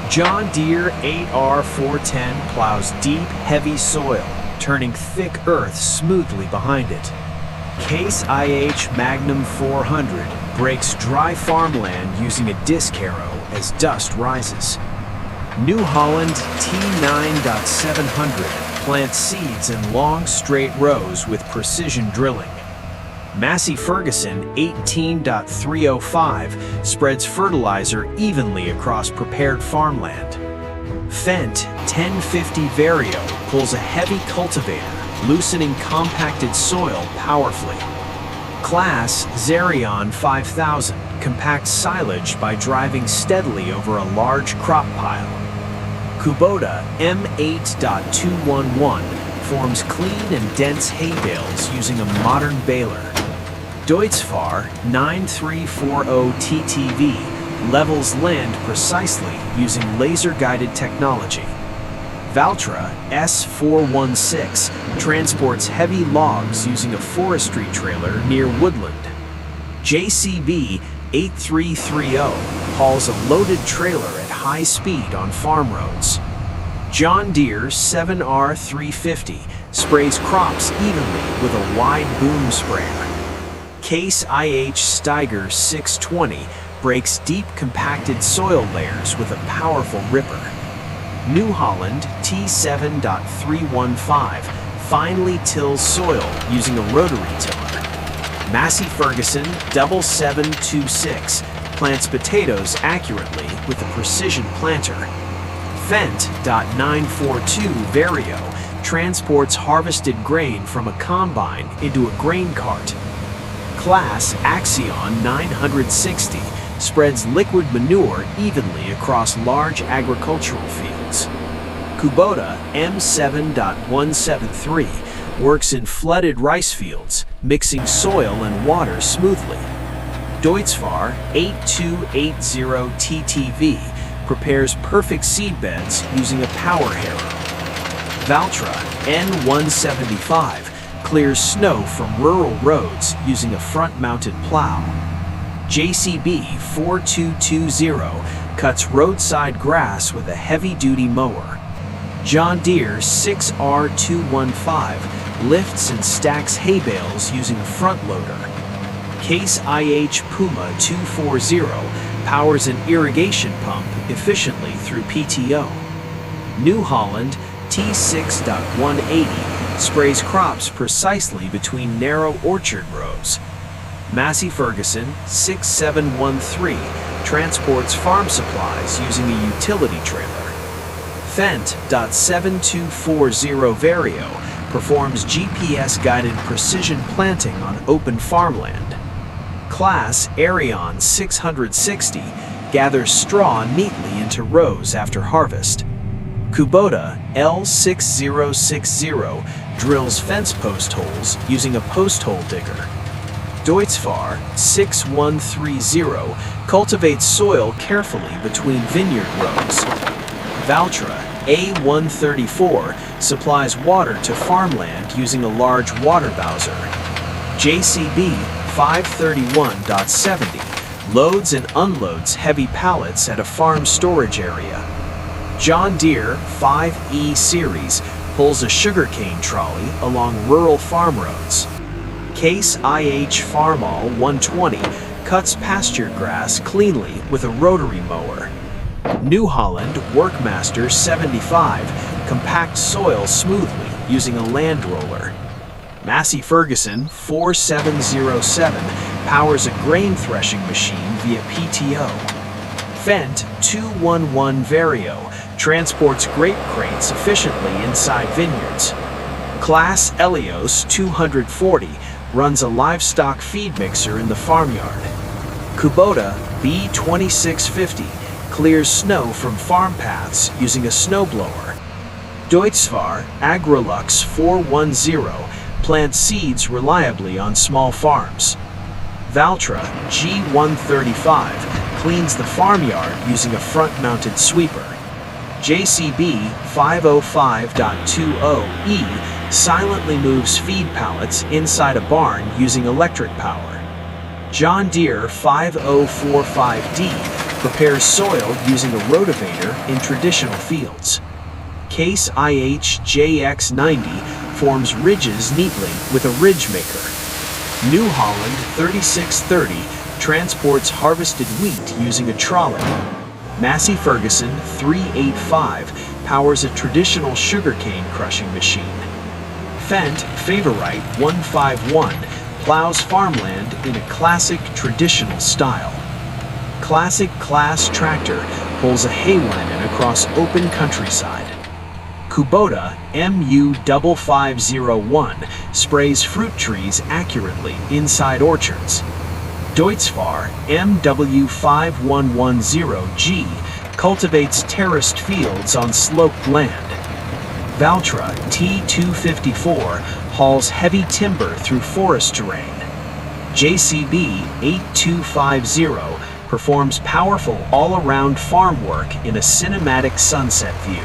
John Deere 8R410 plows deep, heavy soil, turning thick earth smoothly behind it. Case IH Magnum 400 breaks dry farmland using a disc harrow as dust rises. New Holland T9.700 plants seeds in long, straight rows with precision drilling. Massey Ferguson 18.305 spreads fertilizer evenly across prepared farmland. Fendt 1050 Vario pulls a heavy cultivator, loosening compacted soil powerfully. Claas Xerion 5000 compacts silage by driving steadily over a large crop pile. Kubota M8.211 forms clean and dense hay bales using a modern baler. Deutz-Fahr 9340 TTV levels land precisely using laser-guided technology. Valtra S416 transports heavy logs using a forestry trailer near woodland. JCB 8330 hauls a loaded trailer at high speed on farm roads. John Deere 7R350 sprays crops evenly with a wide boom sprayer. Case IH Steiger 620 breaks deep compacted soil layers with a powerful ripper. New Holland T7.315 finely tills soil using a rotary tiller. Massey Ferguson 7726 plants potatoes accurately with a precision planter. Fendt.942 Vario transports harvested grain from a combine into a grain cart. Claas Axion 960 spreads liquid manure evenly across large agricultural fields. Kubota M7.173 works in flooded rice fields, mixing soil and water smoothly. Deutz-Fahr 8280 TTV prepares perfect seed beds using a power harrow. Valtra N175 clears snow from rural roads using a front-mounted plow. JCB 4220 cuts roadside grass with a heavy-duty mower. John Deere 6R215 lifts and stacks hay bales using a front loader. Case IH Puma 240 powers an irrigation pump efficiently through PTO. New Holland T6.180 sprays crops precisely between narrow orchard rows. Massey Ferguson 6713 transports farm supplies using a utility trailer. Fendt.7240 Vario performs GPS-guided precision planting on open farmland. Claas Arion 660 gathers straw neatly into rows after harvest. Kubota L6060 drills fence post holes using a post hole digger. Deutz-Fahr 6130 cultivates soil carefully between vineyard rows. Valtra A134 supplies water to farmland using a large water bowser. JCB 531.70 loads and unloads heavy pallets at a farm storage area. John Deere 5E Series pulls a sugarcane trolley along rural farm roads. Case IH Farmall 120 cuts pasture grass cleanly with a rotary mower. New Holland Workmaster 75 compacts soil smoothly using a land roller. Massey Ferguson 4707 powers a grain threshing machine via PTO. Fendt 211 Vario transports grape crates efficiently inside vineyards. Claas Elios 240 runs a livestock feed mixer in the farmyard. Kubota B2650 clears snow from farm paths using a snowblower. Deutz-Fahr Agrilux 410 plants seeds reliably on small farms. Valtra G135 cleans the farmyard using a front-mounted sweeper. JCB 505.20E silently moves feed pallets inside a barn using electric power. John Deere 5045D prepares soil using a rotavator in traditional fields. Case IH-JX90 forms ridges neatly with a ridge maker. New Holland 3630 transports harvested wheat using a trolley. Massey Ferguson 385 powers a traditional sugarcane crushing machine. Fendt Favorite 151 plows farmland in a classic traditional style. Classic Claas tractor pulls a hay wagon across open countryside. Kubota MU5501 sprays fruit trees accurately inside orchards. Deutzfahr MW5110G cultivates terraced fields on sloped land. Valtra T254 hauls heavy timber through forest terrain. JCB 8250 performs powerful all-around farm work in a cinematic sunset view.